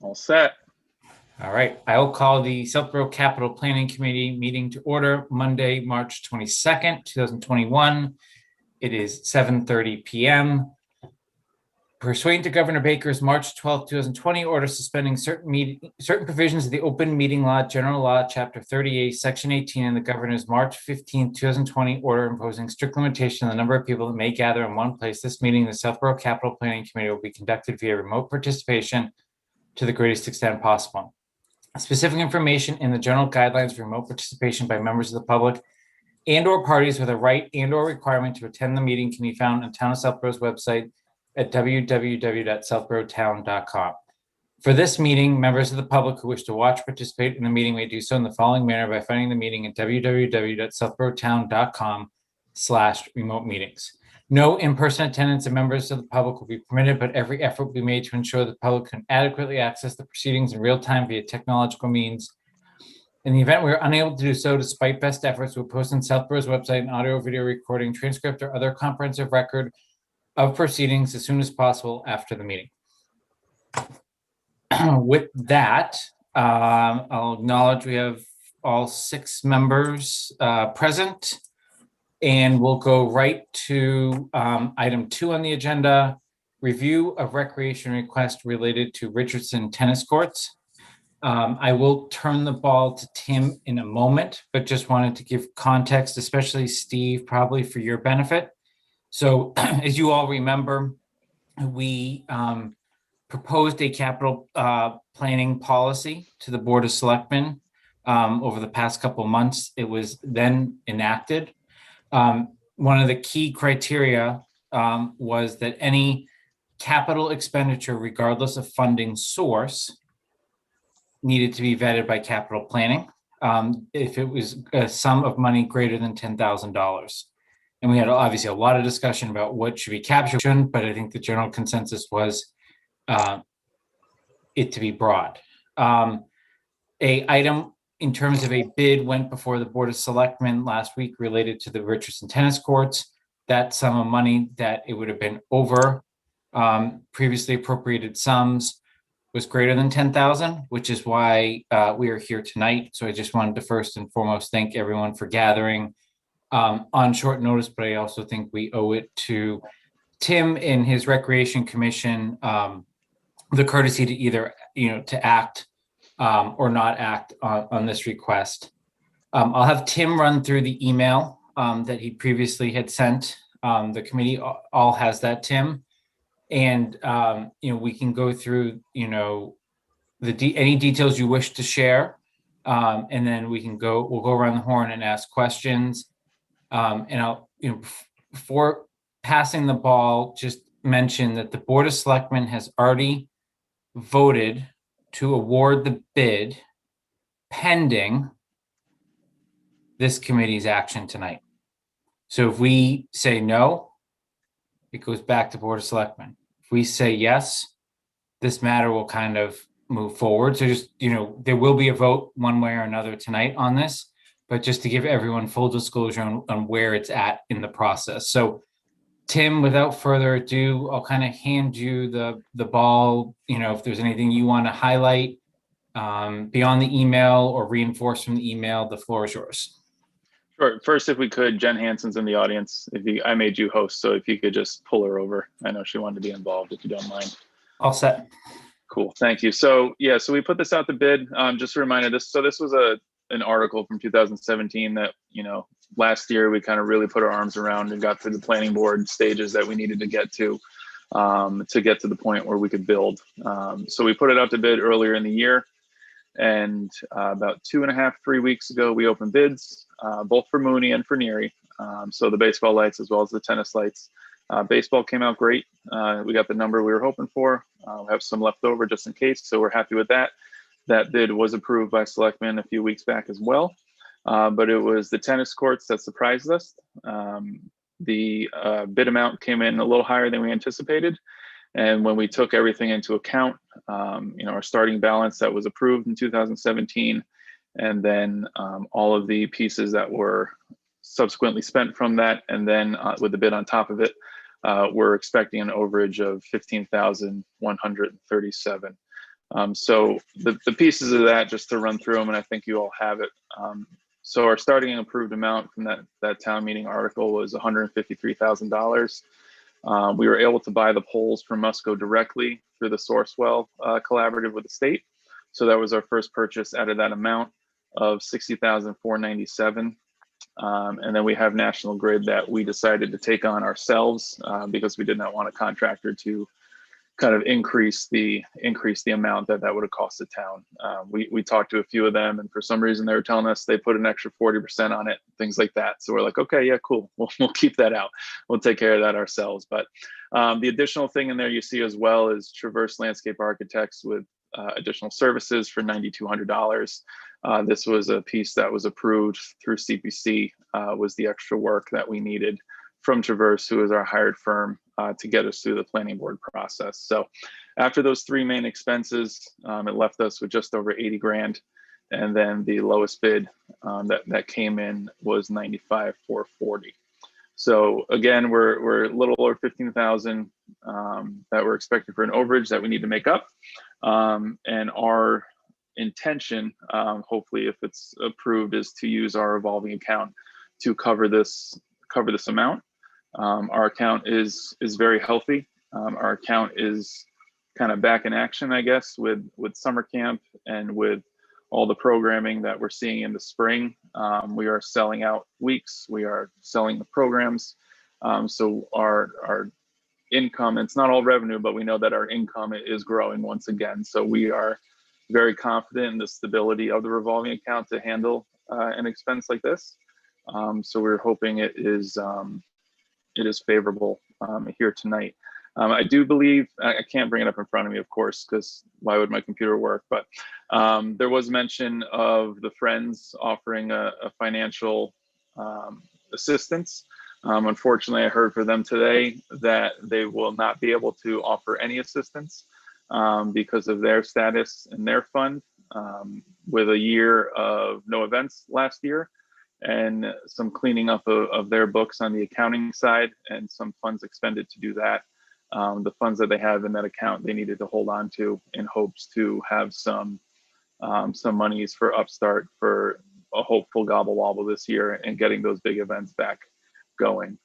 All set. All right, I will call the Southborough Capital Planning Committee meeting to order Monday, March 22nd, 2021. It is 7:30 p.m. Pursuant to Governor Baker's March 12, 2020 order suspending certain provisions of the Open Meeting Law, General Law, Chapter 38, Section 18, and the Governor's March 15, 2020 order imposing strict limitation on the number of people that may gather in one place. This meeting, the Southborough Capital Planning Committee, will be conducted via remote participation to the greatest extent possible. Specific information in the general guidelines for remote participation by members of the public and or parties with a right and or requirement to attend the meeting can be found on Town of Southborough's website at www.southboroughtown.com. For this meeting, members of the public who wish to watch or participate in the meeting may do so in the following manner by finding the meeting at www.southboroughtown.com/remote meetings. No in-person attendance of members of the public will be permitted, but every effort will be made to ensure the public can adequately access the proceedings in real time via technological means. In the event we are unable to do so, despite best efforts, we'll post on Southborough's website an audio, video recording, transcript, or other comprehensive record of proceedings as soon as possible after the meeting. With that, I'll acknowledge we have all 6 members present. And we'll go right to item 2 on the agenda, review of recreation request related to Richardson tennis courts. I will turn the ball to Tim in a moment, but just wanted to give context, especially Steve, probably for your benefit. So as you all remember, we proposed a capital planning policy to the Board of Selectmen over the past couple of months. It was then enacted. One of the key criteria was that any capital expenditure, regardless of funding source, needed to be vetted by capital planning if it was a sum of money greater than $10,000. And we had obviously a lot of discussion about what should be captured, but I think the general consensus was it to be broad. A item in terms of a bid went before the Board of Selectmen last week related to the Richardson tennis courts. That sum of money that it would have been over previously appropriated sums was greater than 10,000, which is why we are here tonight. So I just wanted to first and foremost thank everyone for gathering on short notice, but I also think we owe it to Tim and his Recreation Commission the courtesy to either, to act or not act on this request. I'll have Tim run through the email that he previously had sent. The committee all has that, Tim. And, we can go through, any details you wish to share. And then we'll go around the horn and ask questions. And I'll, before passing the ball, just mention that the Board of Selectmen has already voted to award the bid pending this committee's action tonight. So if we say no, it goes back to Board of Selectmen. If we say yes, this matter will kind of move forward. So just, there will be a vote one way or another tonight on this, but just to give everyone full disclosure on where it's at in the process. So Tim, without further ado, I'll kind of hand you the ball. If there's anything you want to highlight beyond the email or reinforce from the email, the floor is yours. Sure. First, if we could, Jen Hansen's in the audience. I made you host, so if you could just pull her over. I know she wanted to be involved, if you don't mind. All set. Cool. Thank you. So so we put this out to bid. Just a reminder, this was an article from 2017 that, last year we kind of really put our arms around and got through the planning board stages that we needed to get to the point where we could build. So we put it out to bid earlier in the year, and about 3 weeks ago, we opened bids, both for Mooney and for Neary. So the baseball lights as well as the tennis lights. Baseball came out great. We got the number we were hoping for. We have some left over just in case, so we're happy with that. That bid was approved by Selectmen a few weeks back as well. But it was the tennis courts that surprised us. The bid amount came in a little higher than we anticipated. And when we took everything into account, our starting balance that was approved in 2017, and then all of the pieces that were subsequently spent from that, and then with the bid on top of it, we're expecting an overage of $15,137. So the pieces of that, just to run through them, and I think you all have it. So our starting and approved amount from that town meeting article was $153,000. We were able to buy the poles from Musco directly through the Sourcewell collaborative with the state. So that was our first purchase out of that amount of $60,497. And then we have National Grid that we decided to take on ourselves because we did not want a contractor to kind of increase the amount that would have cost the town. We talked to a few of them, and for some reason they were telling us they put an extra 40% on it, things like that. So we're like, okay, yeah, cool. We'll keep that out. We'll take care of that ourselves. But the additional thing in there you see as well is Traverse Landscape Architects with additional services for $9,200. This was a piece that was approved through CPC, was the extra work that we needed from Traverse, who is our hired firm, to get us through the planning board process. So after those three main expenses, it left us with just over 80 grand. And then the lowest bid that came in was 95,440. So again, we're a little over 15,000 that we're expecting for an overage that we need to make up. And our intention, hopefully if it's approved, is to use our revolving account to cover this amount. Our account is very healthy. Our account is kind of back in action, I guess, with summer camp and with all the programming that we're seeing in the spring. We are selling out weeks. We are selling the programs. So our income, it's not all revenue, but we know that our income is growing once again. So we are very confident in the stability of the revolving account to handle an expense like this. So we're hoping it is favorable here tonight. I do believe, I can't bring it up in front of me, of course, because why would my computer work? But there was mention of the Friends offering a financial assistance. Unfortunately, I heard for them today that they will not be able to offer any assistance because of their status in their fund with a year of no events last year, and some cleaning up of their books on the accounting side, and some funds expended to do that. The funds that they have in that account, they needed to hold on to in hopes to have some monies for Upstart for a hopeful gobble wobble this year and getting those big events back going.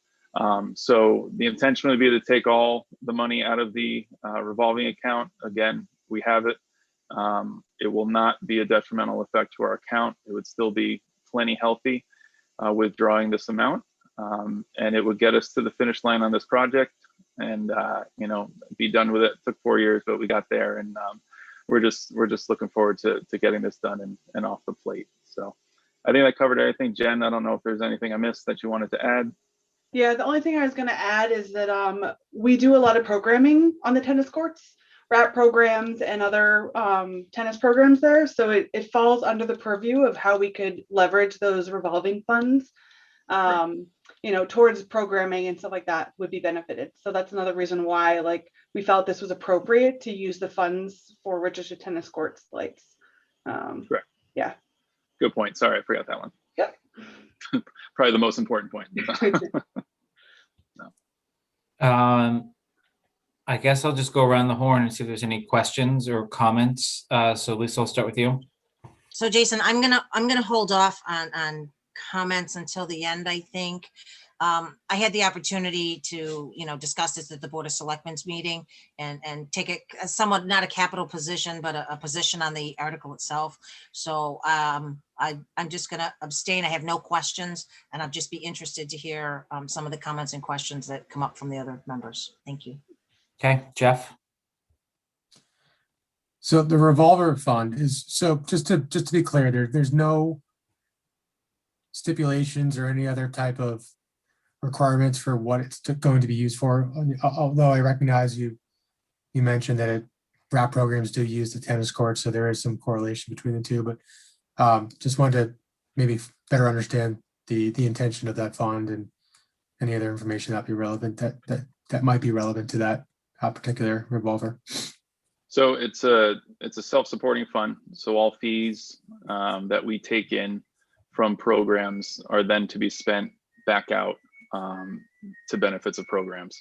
So the intention would be to take all the money out of the revolving account. Again, we have it. It will not be a detrimental effect to our account. It would still be plenty healthy withdrawing this amount, and it would get us to the finish line on this project and be done with it. It took 4 years, but we got there, and we're just looking forward to getting this done and off the plate. So I think I covered everything. Jen, I don't know if there's anything I missed that you wanted to add. Yeah, the only thing I was going to add is that we do a lot of programming on the tennis courts, wrap programs and other tennis programs there. So it falls under the purview of how we could leverage those revolving funds, towards programming and stuff like that would be benefited. So that's another reason why we felt this was appropriate to use the funds for Richardson tennis courts lights. Correct. Yeah. Good point. Sorry, I forgot that one. Yep. Probably the most important point. I guess I'll just go around the horn and see if there's any questions or comments. So Lisa, I'll start with you. So Jason, I'm gonna hold off on comments until the end, I think. I had the opportunity to, discuss this at the Board of Selectmen's meeting and take a somewhat, not a capital position, but a position on the article itself. So I'm just going to abstain. I have no questions, and I'll just be interested to hear some of the comments and questions that come up from the other members. Thank you. Okay, Jeff. So the revolver fund is, so just to be clear, there's no stipulations or any other type of requirements for what it's going to be used for. Although I recognize you mentioned that wrap programs do use the tennis court, so there is some correlation between the two. But just wanted to maybe better understand the intention of that fund and any other information that be relevant that might be relevant to that particular revolver. So it's a self-supporting fund. So all fees that we take in from programs are then to be spent back out to benefits of programs.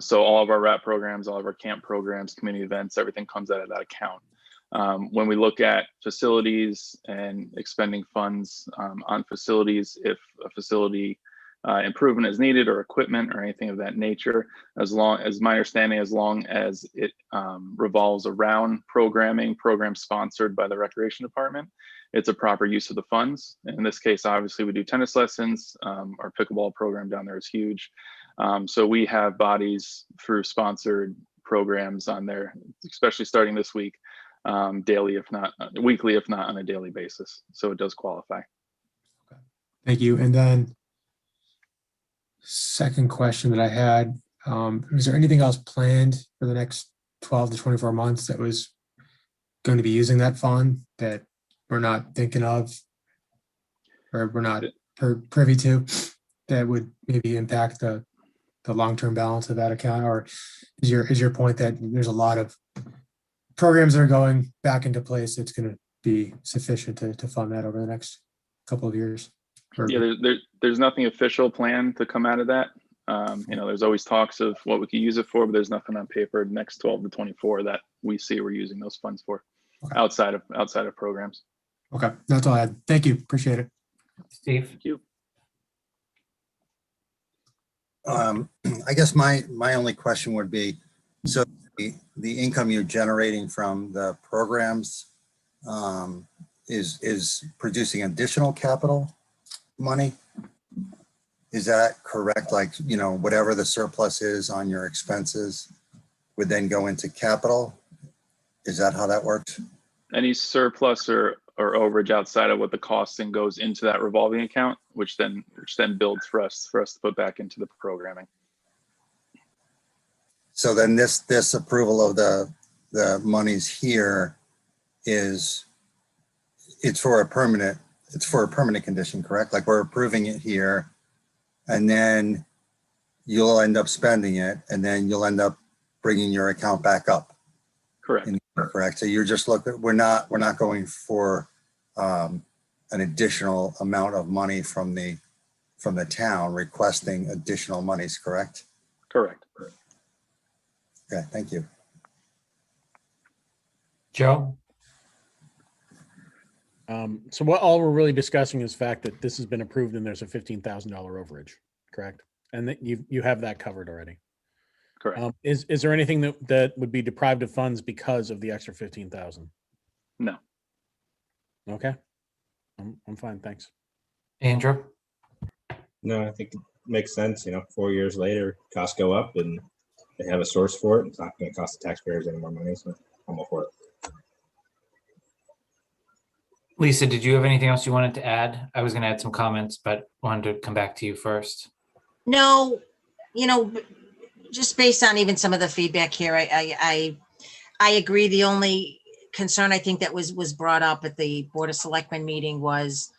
So all of our RAP programs, all of our camp programs, community events, everything comes out of that account. When we look at facilities and expending funds on facilities, if a facility improvement is needed or equipment or anything of that nature, as long as my understanding, as long as it revolves around programs sponsored by the recreation department, it's a proper use of the funds. In this case, obviously we do tennis lessons. Our pickleball program down there is huge. So we have bodies through sponsored programs on there, especially starting this week, daily, if not weekly, if not on a daily basis. So it does qualify. Thank you. And then second question that I had, is there anything else planned for the next 12 to 24 months that was going to be using that fund that we're not thinking of or we're not privy to that would maybe impact the long-term balance of that account? Or is your point that there's a lot of programs that are going back into place that's going to be sufficient to fund that over the next couple of years? Yeah, there's nothing official planned to come out of that. There's always talks of what we could use it for, but there's nothing on paper next 12 to 24 that we see we're using those funds for. Okay. outside of programs. Okay, that's all I had. Thank you. Appreciate it. Steve? Thank you. I guess my only question would be, so the income you're generating from the programs is producing additional capital money? Is that correct? Like, whatever the surplus is on your expenses would then go into capital? Is that how that works? Any surplus or overage outside of what the costing goes into that revolving account, which then builds for us to put back into the programming. So then this approval of the monies here it's for a permanent condition, correct? Like, we're approving it here and then you'll end up spending it and then you'll end up bringing your account back up. Correct. Correct. So you're just looking, we're not going for an additional amount of money from the town requesting additional monies, correct? Correct. Okay, thank you. Joe? So what all we're really discussing is the fact that this has been approved and there's a $15,000 overage, correct? And that you have that covered already. Correct. Is there anything that would be deprived of funds because of the extra 15,000? No. Okay. I'm fine, thanks. Andrew? No, I think it makes sense. 4 years later, costs go up and they have a source for it. It's not going to cost the taxpayers any more money, so I'm all for it. Lisa, did you have anything else you wanted to add? I was going to add some comments, but wanted to come back to you first. No, just based on even some of the feedback here, I agree. The only concern I think that was brought up at the Board of Selectmen meeting was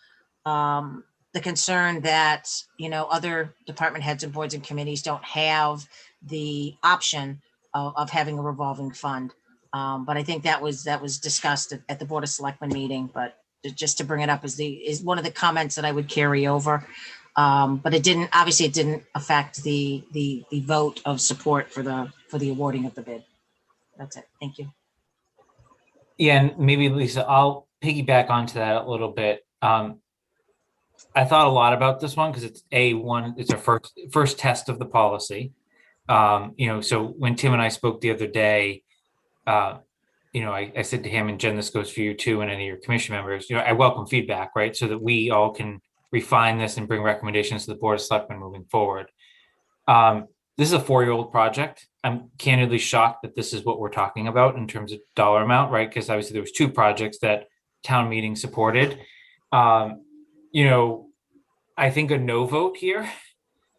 the concern that, other department heads and boards and committees don't have the option of having a revolving fund. But I think that was discussed at the Board of Selectmen meeting, but just to bring it up is one of the comments that I would carry over. But it didn't affect the vote of support for the awarding of the bid. That's it. Thank you. Yeah, and maybe Lisa, I'll piggyback onto that a little bit. I thought a lot about this one because it's it's our first test of the policy. So when Tim and I spoke the other day, I said to him, and Jen, this goes for you too, and any of your commission members, I welcome feedback, right? So that we all can refine this and bring recommendations to the Board of Selectmen moving forward. This is a 4-year-old project. I'm candidly shocked that this is what we're talking about in terms of dollar amount, right? Because obviously there was 2 projects that town meeting supported. I think a no vote here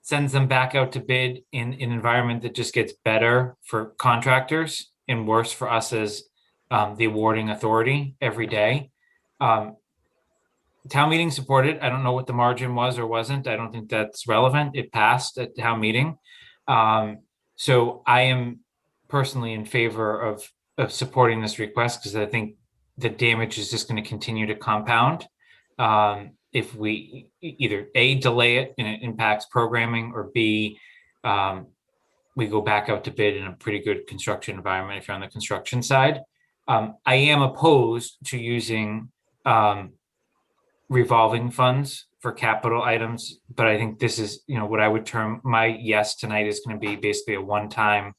sends them back out to bid in an environment that just gets better for contractors and worse for us as the awarding authority every day. Town meeting supported. I don't know what the margin was or wasn't. I don't think that's relevant. It passed at town meeting. So I am personally in favor of supporting this request because I think the damage is just going to continue to compound. If we either A, delay it and it impacts programming, or B, we go back out to bid in a pretty good construction environment if you're on the construction side. I am opposed to using revolving funds for capital items, but I think this is, what I would term my yes tonight is going to be basically a one-time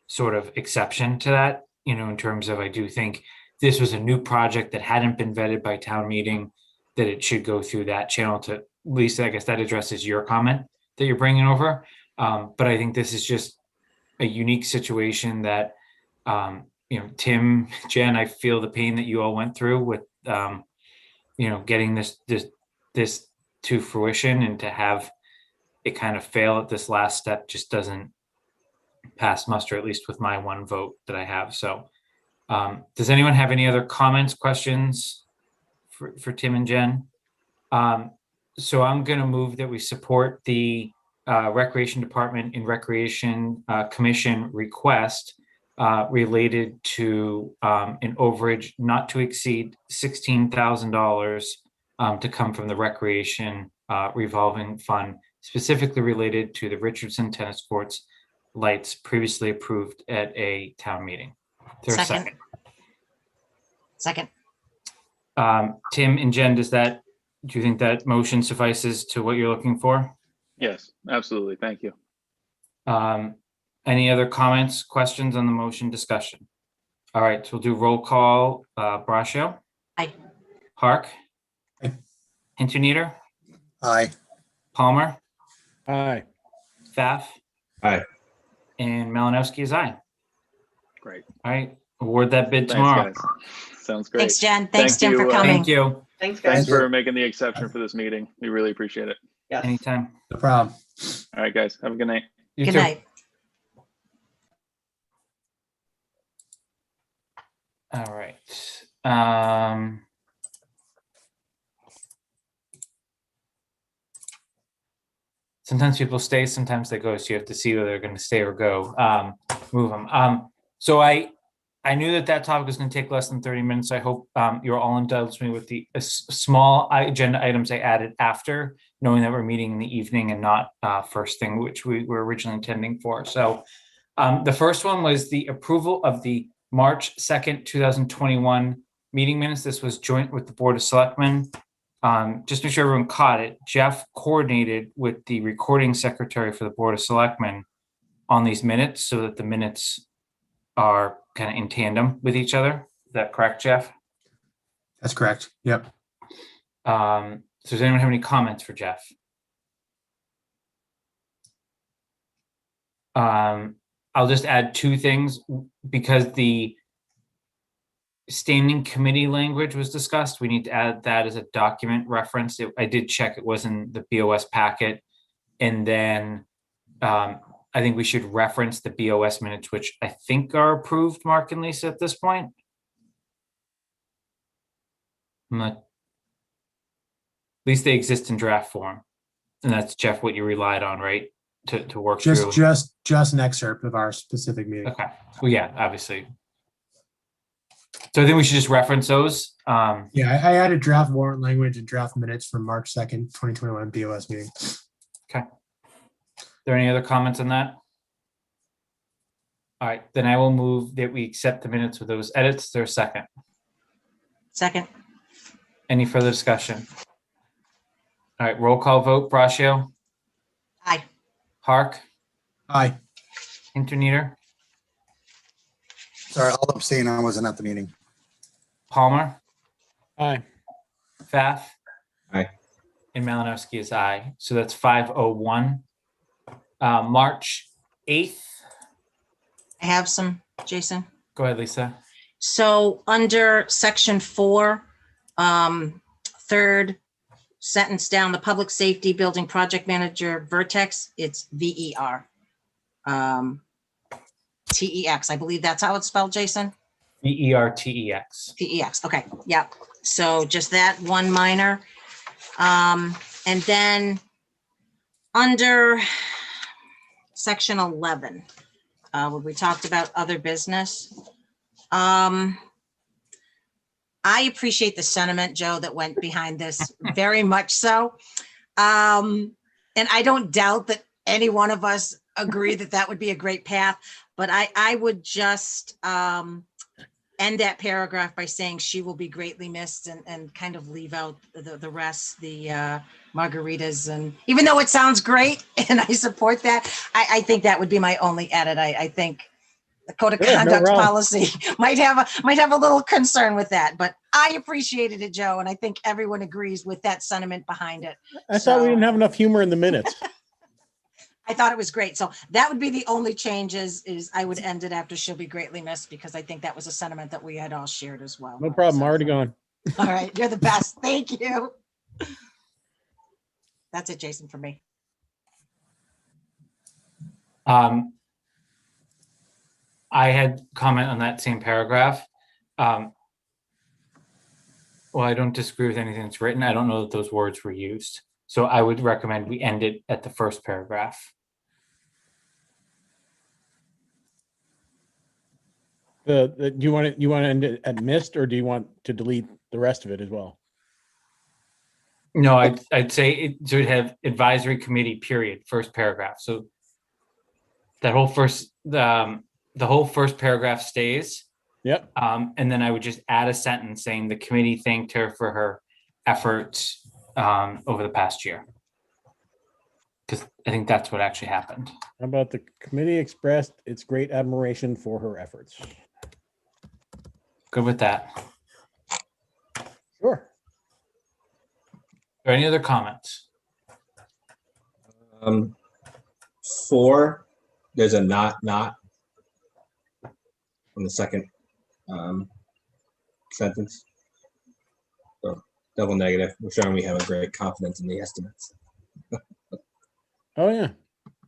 sort of exception to that, in terms of, I do think this was a new project that hadn't been vetted by town meeting, that it should go through that channel to, Lisa, I guess that addresses your comment that you're bringing over. But I think this is just a unique situation that, Tim, Jen, I feel the pain that you all went through with, getting this to fruition, and to have it kind of fail at this last step just doesn't pass muster, at least with my one vote that I have. So does anyone have any other comments, questions for Tim and Jen? So I'm going to move that we support the Recreation Department and Recreation Commission request related to an overage not to exceed $16,000 to come from the Recreation Revolving Fund, specifically related to the Richardson tennis courts lights previously approved at a town meeting. Is there a second? Second. Tim and Jen, do you think that motion suffices to what you're looking for? Yes, absolutely. Thank you. Any other comments, questions on the motion, discussion? All right, so we'll do roll call. Braccio? Aye. Hark? Aye. Hinterneeder? Aye. Palmer? Aye. Pfaff? Aye. And Malinowski is aye. Great. All right, award that bid Thanks, tomorrow. guys. Sounds great. Thanks, Jen. Thanks, Thank Tim, for you, coming. Thank you. Thanks, Thanks guys. for making the exception for this meeting. We really appreciate it. Yes. Anytime. No problem. All right, guys. Have a good night. You Good too. night. All right. Sometimes people stay, sometimes they go, so you have to see whether they're going to stay or go. Move them. So I knew that topic was going to take less than 30 minutes. I hope you're all indulged me with the small agenda items I added after, knowing that we're meeting in the evening and not first thing, which we were originally intending for. So the first one was the approval of the March 2nd, 2021 meeting minutes. This was joint with the Board of Selectmen. Just to make sure everyone caught it, Jeff coordinated with the recording secretary for the Board of Selectmen on these minutes so that the minutes are kind of in tandem with each other. Is that correct, Jeff? That's correct. Yep. So does anyone have any comments for Jeff? I'll just add two things because the standing committee language was discussed. We need to add that as a document reference. I did check, it was in the BOS packet. And then I think we should reference the BOS minutes, which I think are approved, Mark and Lisa, at this point. At least they exist in draft form. And that's, Jeff, what you relied on, right? To work through. Just an excerpt of our specific meeting. Okay. Well, yeah, obviously. So I think we should just reference those. Yeah, I added draft warrant language and draft minutes from March 2nd, 2021 BOS meeting. Okay. Are there any other comments on that? All right, then I will move that we accept the minutes with those edits. There's a second. Second. Any further discussion? All right, roll call vote. Braccio? Aye. Hark? Aye. Hinterneeder? Sorry, I'll abstain. I wasn't at the meeting. Palmer? Aye. Pfaff? Aye. And Malinowski is aye. So that's 501. March 8th. I have some, Jason. Go ahead, Lisa. So under section 4, third sentence down, the public safety building project manager Vertex, it's VER. TEX, I believe that's how it's spelled, Jason? VERTEX. TEX, okay, yeah. So just that one minor. And then under section 11, where we talked about other business. I appreciate the sentiment, Joe, that went behind this very much so. And I don't doubt that any one of us agree that that would be a great path, but I would just end that paragraph by saying she will be greatly missed and kind of leave out the rest, the margaritas. And even though it sounds great and I support that, I think that would be my only edit. I think the code of Good, no conduct problem. policy might have a little concern with that, but I appreciated it, Joe. And I think everyone agrees with that sentiment behind it. I thought we So- didn't have enough humor in the minutes. I thought it was great. So that would be the only changes is I would end it after she'll be greatly missed because I think that was a sentiment that we had all shared as well. No problem. So- Already gone. All right. You're the best. Thank you. That's it, Jason, for me. I had comment on that same paragraph. Well, I don't disagree with anything that's written. I don't know that those words were used. So I would recommend we end it at the first paragraph. Do you want to end it at missed, or do you want to delete the rest of it as well? No, I'd say it should have advisory committee, period, first paragraph. So that whole first, the whole first paragraph stays. Yep. And then I would just add a sentence saying the committee thanked her for her efforts over the past year. Because I think that's what actually happened. How about the committee expressed its great admiration for her efforts? Good with that. Sure. Are there any other comments? 4, there's a not on the second sentence. So double negative. We're showing we have a great confidence in the estimates. Oh, yeah.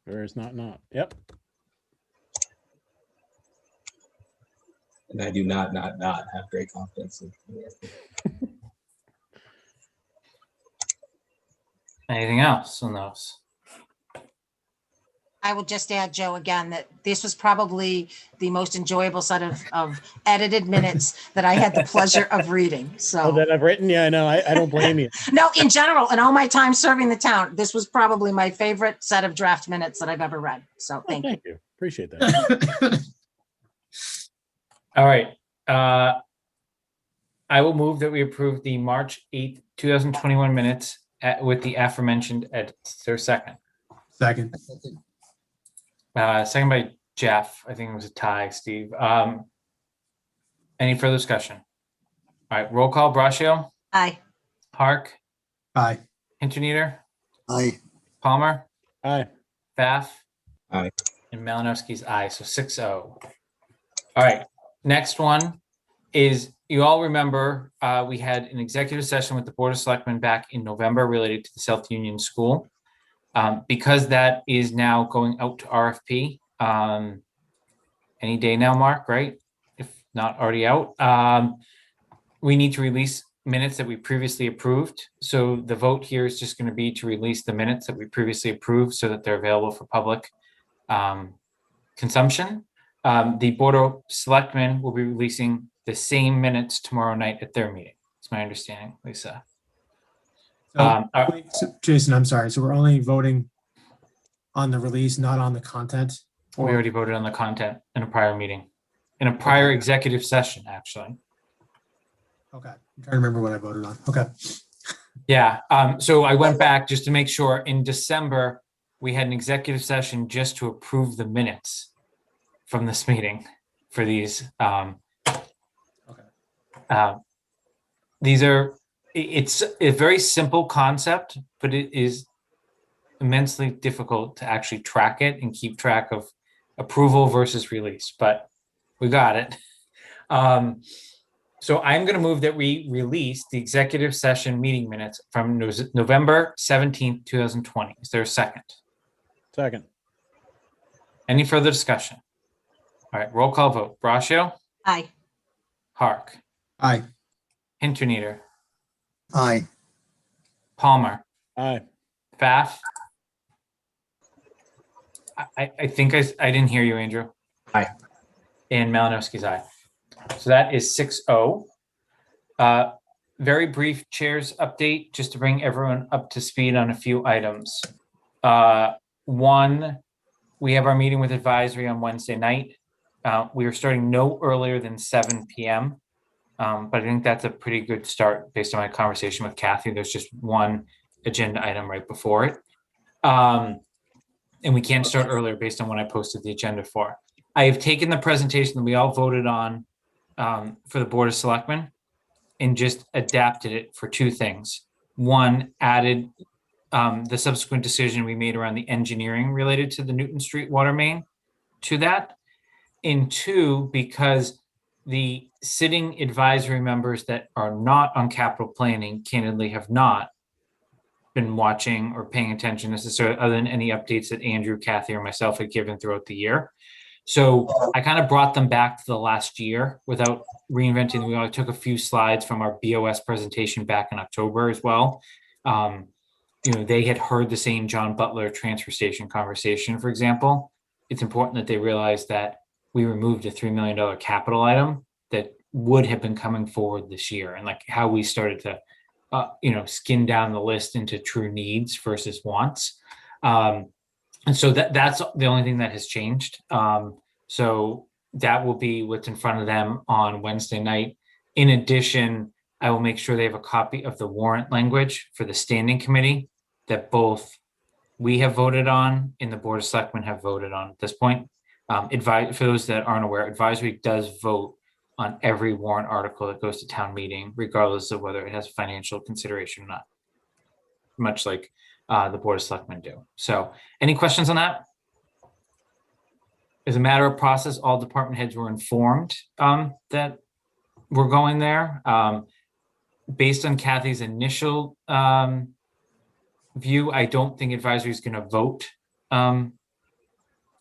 There is not. Yep. And I do not have great confidence in the estimates. Anything else on those? I will just add, Joe, again, that this was probably the most enjoyable set of edited minutes that I had the pleasure of reading. Oh, So, that I've written? Yeah, I know. I don't blame you. no, in general, in all my time serving the town, this was probably my favorite set of draft minutes that I've ever read. So Oh, thank you. thank you. Appreciate that. All right. I will move that we approve the March 8th, 2021 minutes with the aforementioned edits. Is there a second? Second. Second by Jeff. I think it was a tie, Steve. Any further discussion? All right, roll call. Braccio, Aye. Hark, Aye. Hinterneeder, Aye. Palmer, Aye. Pfaff. Aye. And Malinowski's aye, so 6-0. All right, next one is, you all remember, we had an executive session with the Board of Selectmen back in November related to the South Union School. Because that is now going out to RFP any day now, Mark, right? If not already out, we need to release minutes that we previously approved. So the vote here is just going to be to release the minutes that we previously approved so that they're available for public consumption. The Board of Selectmen will be releasing the same minutes tomorrow night at their meeting. It's my understanding, Lisa. So, Jason, I'm sorry. So we're only voting on the release, not on the content? We already voted on the content in a prior meeting, in a prior executive session, actually. Okay. I'm trying to remember what I voted on. Okay. Yeah, so I went back just to make sure. In December, we had an executive session just to approve the minutes from this meeting for these. These are, it's a very simple concept, but it is immensely difficult to actually track it and keep track of approval versus release, but we got it. So I'm going to move that we release the executive session meeting minutes from November 17th, 2020. Is there a second? Second. Any further discussion? All right, roll call vote. Braccio, Aye. Hark, Aye. Hinterneeder, Aye. Palmer, Aye. Pfaff. I think I didn't hear you, Andrew. Aye. And Malinowski's aye. So that is 6-0. Very brief chairs update, just to bring everyone up to speed on a few items. One, we have our meeting with advisory on Wednesday night. We are starting no earlier than 7 p.m. But I think that's a pretty good start based on my conversation with Kathy. There's just one agenda item right before it. And we can't start earlier based on when I posted the agenda for. I have taken the presentation that we all voted on for the Board of Selectmen and just adapted it for two things. One, added the subsequent decision we made around the engineering related to the Newton Street water main to that. And two, because the sitting advisory members that are not on capital planning candidly have not been watching or paying attention necessarily, other than any updates that Andrew, Kathy, or myself had given throughout the year. So I kind of brought them back to the last year without reinventing the wheel. I took a few slides from our BOS presentation back in October as well. They had heard the same John Butler transfer station conversation, for example. It's important that they realize that we removed a $3 million capital item that would have been coming forward this year, and like how we started to skin down the list into true needs versus wants. And so that's the only thing that has changed. So that will be what's in front of them on Wednesday night. In addition, I will make sure they have a copy of the warrant language for the standing committee that both we have voted on and the Board of Selectmen have voted on at this point. For those that aren't aware, advisory does vote on every warrant article that goes to town meeting, regardless of whether it has financial consideration or not, much like the Board of Selectmen do. So any questions on that? As a matter of process, all department heads were informed that we're going there. Based on Kathy's initial view, I don't think advisory is going to vote on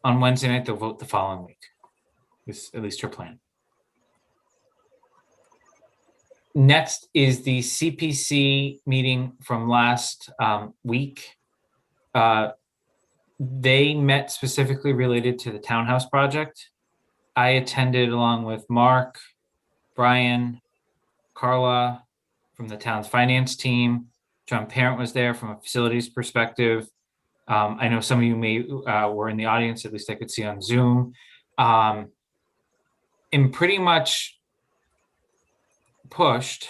Wednesday night. They'll vote the following week. Is at least her plan. Next is the CPC meeting from last week. They met specifically related to the townhouse project. I attended along with Mark, Brian, Carla from the town's finance team. John Parent was there from a facilities perspective. I know some of you may were in the audience, at least I could see on Zoom. And pretty much pushed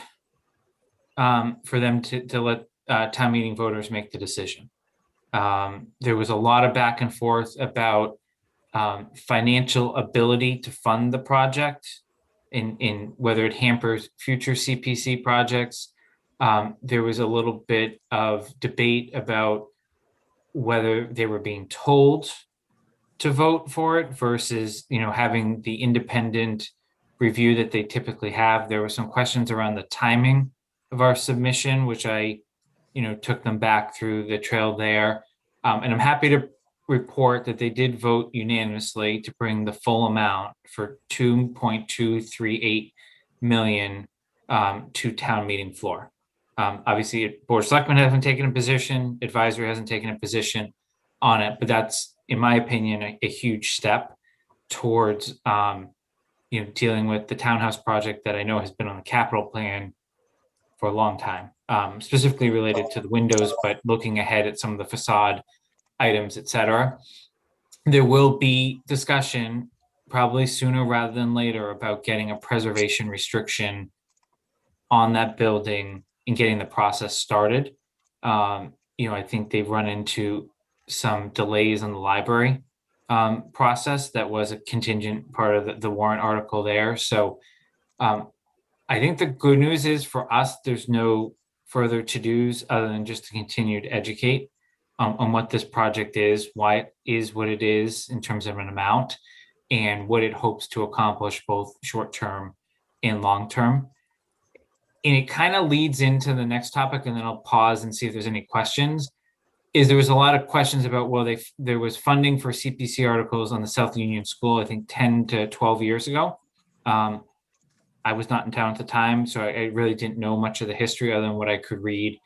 for them to let town meeting voters make the decision. There was a lot of back and forth about financial ability to fund the project in whether it hampers future CPC projects. There was a little bit of debate about whether they were being told to vote for it versus, having the independent review that they typically have. There were some questions around the timing of our submission, which I, took them back through the trail there. And I'm happy to report that they did vote unanimously to bring the full amount for $2.238 million to town meeting floor. Obviously, Board of Selectmen hasn't taken a position, advisory hasn't taken a position on it, but that's, in my opinion, a huge step towards dealing with the townhouse project that I know has been on the capital plan for a long time, specifically related to the windows, but looking ahead at some of the facade items, et cetera. There will be discussion probably sooner rather than later about getting a preservation restriction on that building and getting the process started. I think they've run into some delays on the library process that was a contingent part of the warrant article there. So I think the good news is for us, there's no further to-dos other than just to continue to educate on what this project is, why it is what it is in terms of an amount, and what it hopes to accomplish both short-term and long-term. And it kind of leads into the next topic, and then I'll pause and see if there's any questions. There was a lot of questions about, there was funding for CPC articles on the South Union School, I think 10 to 12 years ago. I was not in town at the time, so I really didn't know much of the history other than what I could read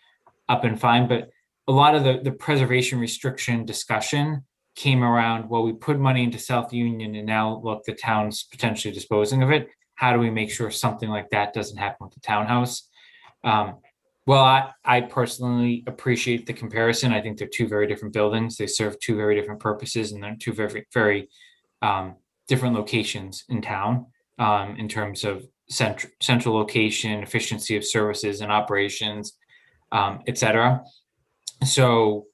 up and find. But a lot of the preservation restriction discussion came around, we put money into South Union and now look, the town's potentially disposing of it. How do we make sure something like that doesn't happen with the townhouse? Well, I personally appreciate the comparison. I think they're two very different buildings. They serve two very different purposes, and they're two very different locations in town in terms of central location, efficiency of services and operations, et cetera. So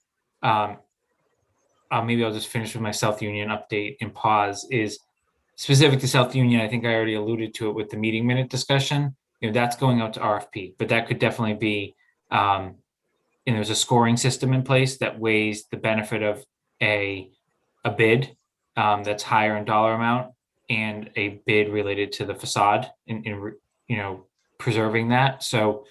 maybe I'll just finish with my South Union update and pause. Is specific to South Union, I think I already alluded to it with the meeting minute discussion. That's going out to RFP, but that could definitely be, and there's a scoring system in place that weighs the benefit of a bid that's higher in dollar amount and a bid related to the facade in preserving that. So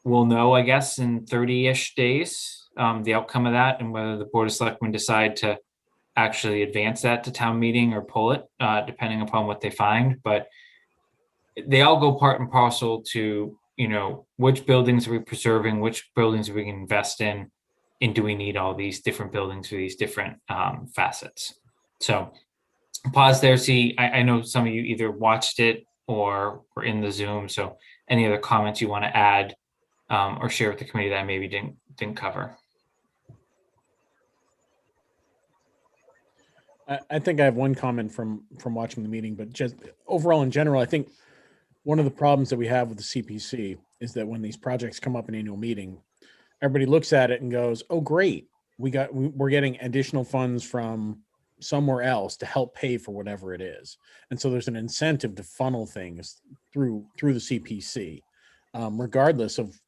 we'll know, I guess, in 30-ish days, the outcome of that and whether the Board of Selectmen decide to actually advance that to town meeting or pull it, depending upon what they find. But they all go part and parcel to, which buildings are we preserving, which buildings are we going to invest in, and do we need all these different buildings for these different facets? So pause there. See, I know some of you either watched it or were in the Zoom. So any other comments you want to add or share with the committee that I maybe didn't cover? I think I have one comment from watching the meeting, but just overall in general, I think one of the problems that we have with the CPC is that when these projects come up in annual meeting, everybody looks at it and goes, "Oh, great, we're getting additional funds from somewhere else to help pay for whatever it is," and so there's an incentive to funnel things through the CPC, regardless of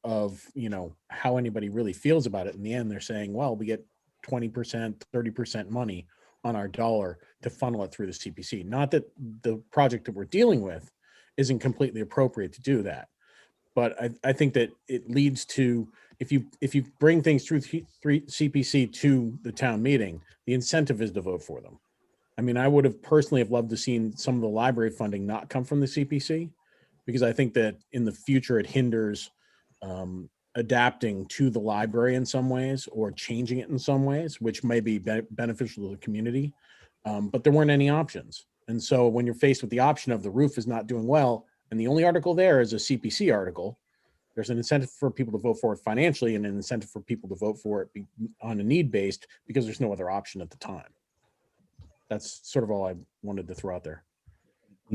how anybody really feels about it. In the end, they're saying, "Well, we get 20%, 30% money on our dollar to funnel it through the CPC." Not that the project that we're dealing with isn't completely appropriate to do that, but I think that it leads to, if you bring things through CPC to the town meeting, the incentive is to vote for them. I mean, I would have personally have loved to seen some of the library funding not come from the CPC, because I think that in the future it hinders adapting to the library in some ways or changing it in some ways, which may be beneficial to the community. But there weren't any options. And so when you're faced with the option of the roof is not doing well, and the only article there is a CPC article, there's an incentive for people to vote for it financially and an incentive for people to vote for it on a need based, because there's no other option at the time. That's sort of all I wanted to throw out there.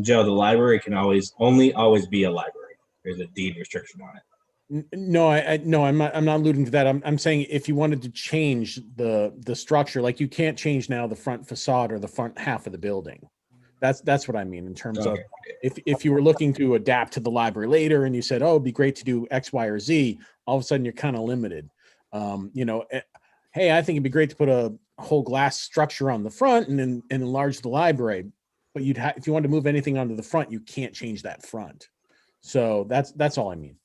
Joe, the library can always be a library. There's a deed restriction on it. No, I'm not alluding to that. I'm saying if you wanted to change the structure, like you can't change now the front facade or the front half of the building. That's what I mean in terms of if you were looking to adapt to the library later and you said, "Oh, it'd be great to do X, Y, or Z," all of a sudden you're kind of limited. Hey, I think it'd be great to put a whole glass structure on the front and enlarge the library, but if you want to move anything onto the front, you can't change that front. So that's all I mean.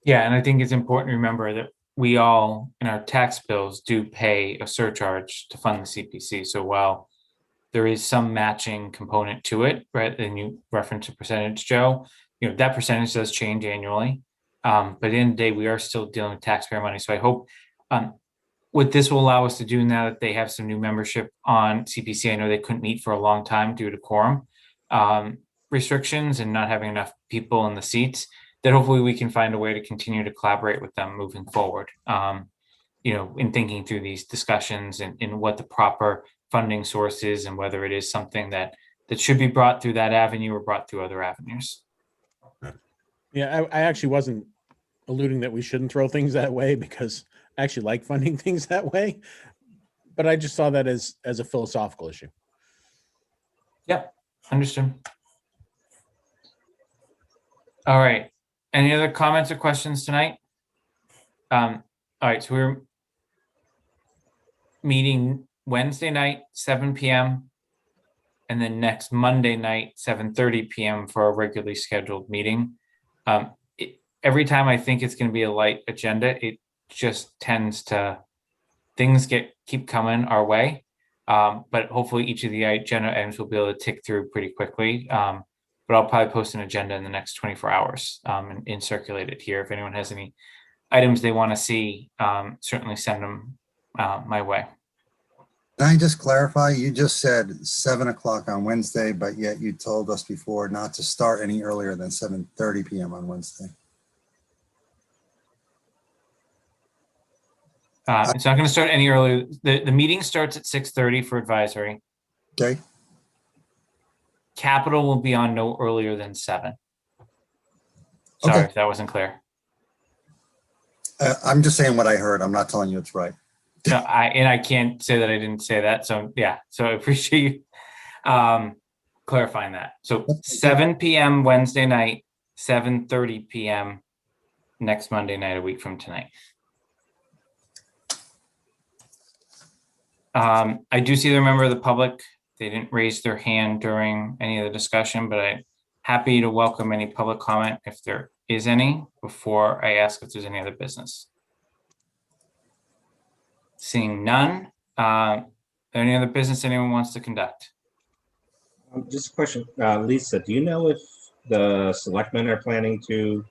Yeah, and I think it's important to remember that we all, in our tax bills, do pay a surcharge to fund the CPC. So while there is some matching component to it, right, and you reference a percentage, Joe, that percentage does change annually. But at the end of the day, we are still dealing with taxpayer money. So I hope what this will allow us to do now that they have some new membership on CPC, I know they couldn't meet for a long time due to quorum restrictions and not having enough people in the seats, that hopefully we can find a way to continue to collaborate with them moving forward, in thinking through these discussions and what the proper funding source is and whether it is something that should be brought through that avenue or brought through other avenues. Yeah, I actually wasn't alluding that we shouldn't throw things that way, because I actually like funding things that way, but I just saw that as a philosophical issue. Yep, understood. All right. Any other comments or questions tonight? All right, so we're meeting Wednesday night, 7 p.m. and then next Monday night, 7:30 p.m. for a regularly scheduled meeting. Every time I think it's going to be a light agenda, it just tends to, things keep coming our way. But hopefully each of the agenda items will be able to tick through pretty quickly. But I'll probably post an agenda in the next 24 hours and circulate it here. If anyone has any items they want to see, certainly send them my way. Can I just clarify? You just said 7 o'clock on Wednesday, but yet you told us before not to start any earlier than 7:30 PM on Wednesday. It's not going to start any earlier. The meeting starts at 6:30 for advisory. Okay? Capital will be on no earlier than 7. Sorry Okay. if that wasn't clear. I'm just saying what I heard. I'm not telling you it's right. No, I can't say that I didn't say that. So yeah, so I appreciate you clarifying that. So 7 p.m. Wednesday night, 7:30 p.m. next Monday night, a week from tonight. I do see the member of the public. They didn't raise their hand during any of the discussion, but I'm happy to welcome any public comment if there is any before I ask if there's any other business. Seeing none, any other business anyone wants to conduct? Just a question, Lisa, do you know if the selectmen are planning to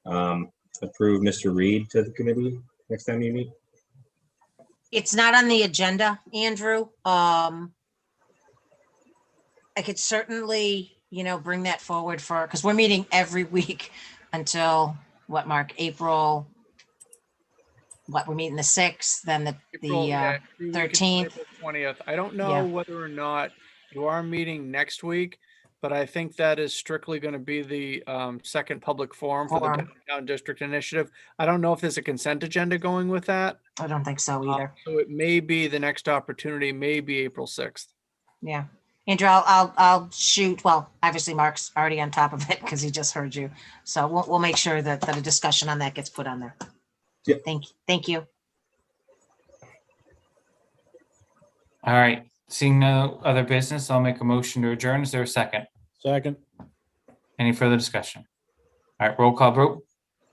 approve Mr. Reed to the committee next time you meet? It's not on the agenda, Andrew. I could certainly, bring that forward because we're meeting every week until what, Mark, April? What, we're meeting the 6th, then the April, yeah, every week until 13th. April 20th. I don't know Yeah. whether or not you are meeting next week, but I think that is strictly going to be the second public forum for the Downtown District Initiative. I don't know if there's a consent agenda going with that. I don't think so either. So it may be the next opportunity, may be April 6th. Yeah. Andrew, I'll shoot. Well, obviously Mark's already on top of it because he just heard you. So we'll make sure that a discussion on that gets put on there. Yeah. Thank you. All right, seeing no other business, I'll make a motion to adjourn. Is there a second? Second. Any further discussion? All right, roll call vote.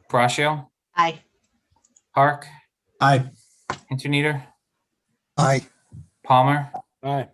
Braccio, Aye. Park, Aye. Interneater, Aye. Palmer, Aye.